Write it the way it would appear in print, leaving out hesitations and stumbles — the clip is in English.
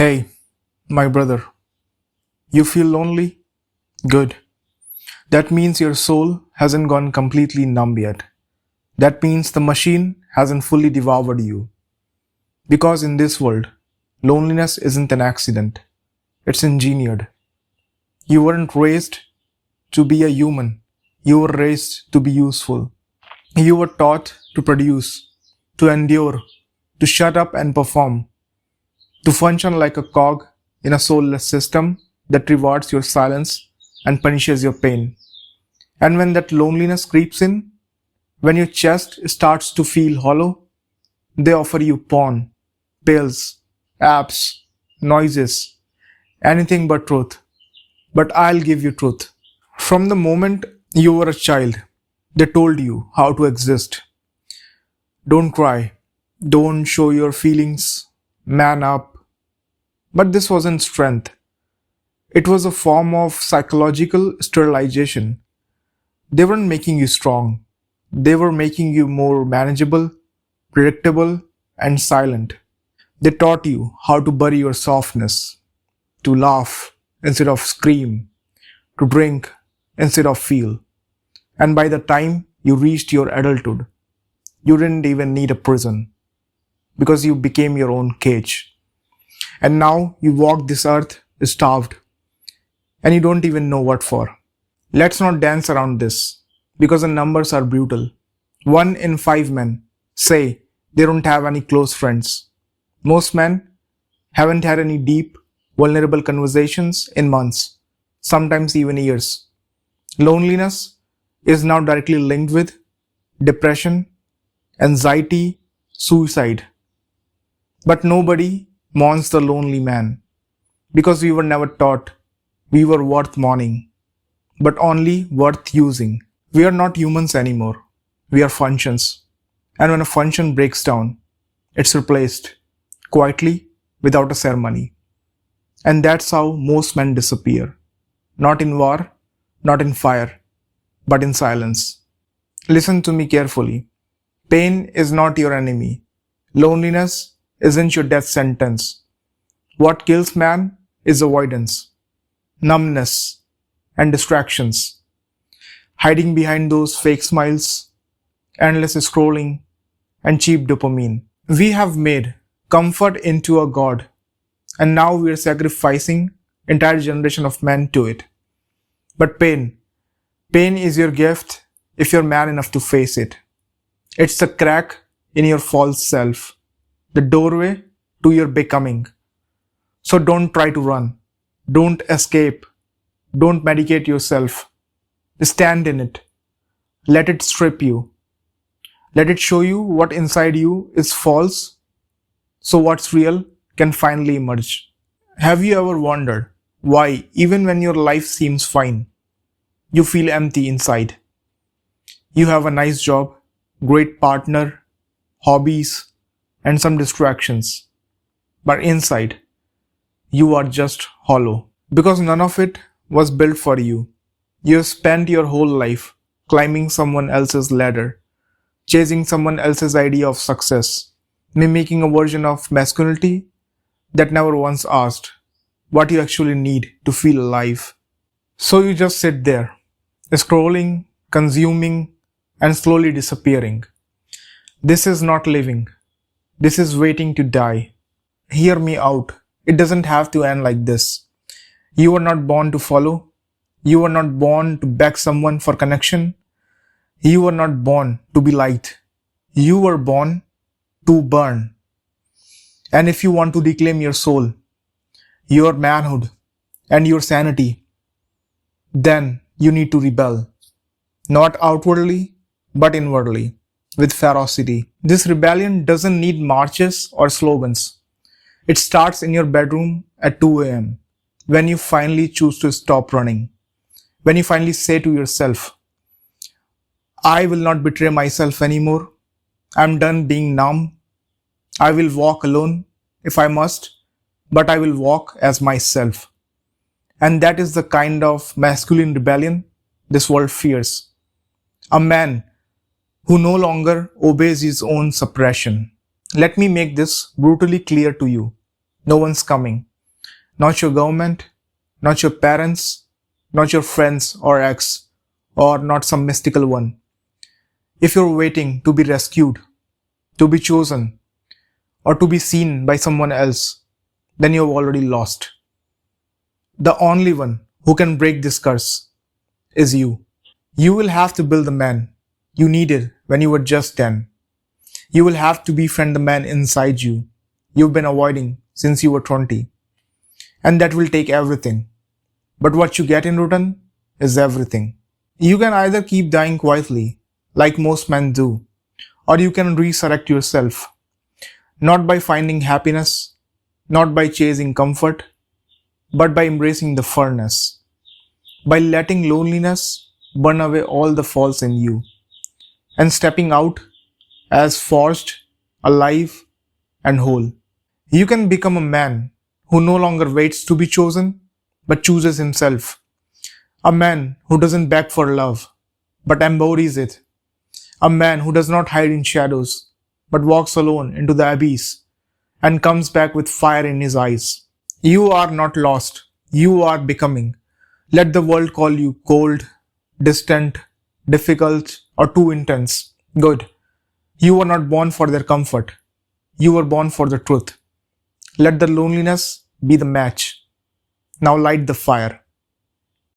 Hey, my brother, you feel lonely? Good. That means your soul hasn't gone completely numb yet. That means the machine hasn't fully devoured you. Because in this world, loneliness isn't an accident, it's engineered. You weren't raised to be a human, you were raised to be useful. You were taught to produce, to endure, to shut up and perform, to function like a cog in a soulless system that rewards your silence and punishes your pain. And when that loneliness creeps in, when your chest starts to feel hollow, they offer you porn, pills, apps, noises, anything but truth. But I'll give you truth. From the moment you were a child, they told you how to exist. Don't cry, don't show your feelings, man up. But this wasn't strength. It was a form of psychological sterilization. They weren't making you strong. They were making you more manageable, predictable, and silent. They taught you how to bury your softness, to laugh instead of scream, to drink instead of feel. And by the time you reached your adulthood, you didn't even need a prison because you became your own cage. And now you walk this earth starved and you don't even know what for. Let's not dance around this because the numbers are brutal. 1 in 5 men say they don't have any close friends. Most men haven't had any deep, vulnerable conversations in months, sometimes even years. Loneliness is now directly linked with depression, anxiety, suicide. But nobody mourns the lonely man because we were never taught we were worth mourning, but only worth using. We are not humans anymore. We are functions. And when a function breaks down, it's replaced quietly without a ceremony. And that's how most men disappear. Not in war, not in fire, but in silence. Listen to me carefully. Pain is not your enemy. Loneliness isn't your death sentence. What kills man is avoidance, numbness, and distractions. Hiding behind those fake smiles, endless scrolling, and cheap dopamine. We have made comfort into a god, and now we are sacrificing entire generation of men to it. But pain is your gift if you're man enough to face it. It's the crack in your false self, the doorway to your becoming. So don't try to run. Don't escape. Don't medicate yourself. Stand in it. Let it strip you. Let it show you what inside you is false, so what's real can finally emerge. Have you ever wondered why, even when your life seems fine, you feel empty inside? You have a nice job, great partner, hobbies, and some distractions. But inside, you are just hollow. Because none of it was built for you. You have spent your whole life climbing someone else's ladder, chasing someone else's idea of success, mimicking a version of masculinity that never once asked what you actually need to feel alive. So you just sit there, scrolling, consuming, and slowly disappearing. This is not living. This is waiting to die. Hear me out. It doesn't have to end like this. You were not born to follow. You were not born to beg someone for connection. You were not born to be liked. You were born to burn. And if you want to reclaim your soul, your manhood, and your sanity, then you need to rebel. Not outwardly, but inwardly, with ferocity. This rebellion doesn't need marches or slogans. It starts in your bedroom at 2 a.m. when you finally choose to stop running. When you finally say to yourself, I will not betray myself anymore. I'm done being numb. I will walk alone if I must, but I will walk as myself. And that is the kind of masculine rebellion this world fears. A man who no longer obeys his own suppression. Let me make this brutally clear to you. No one's coming. Not your government, not your parents, not your friends or ex, or not some mystical one. If you're waiting to be rescued, to be chosen, or to be seen by someone else, then you've already lost. The only one who can break this curse is you. You will have to build the man you needed when you were just 10. You will have to befriend the man inside you you've been avoiding since you were 20. And that will take everything. But what you get in return is everything. You can either keep dying quietly, like most men do, or you can resurrect yourself, not by finding happiness, not by chasing comfort, but by embracing the furnace, by letting loneliness burn away all the faults in you, and stepping out as forged, alive, and whole. You can become a man who no longer waits to be chosen, but chooses himself. A man who doesn't beg for love, but embodies it. A man who does not hide in shadows, but walks alone into the abyss and comes back with fire in his eyes. You are not lost. You are becoming. Let the world call you cold, distant, difficult, or too intense. Good. You were not born for their comfort. You were born for the truth. Let the loneliness be the match. Now light the fire.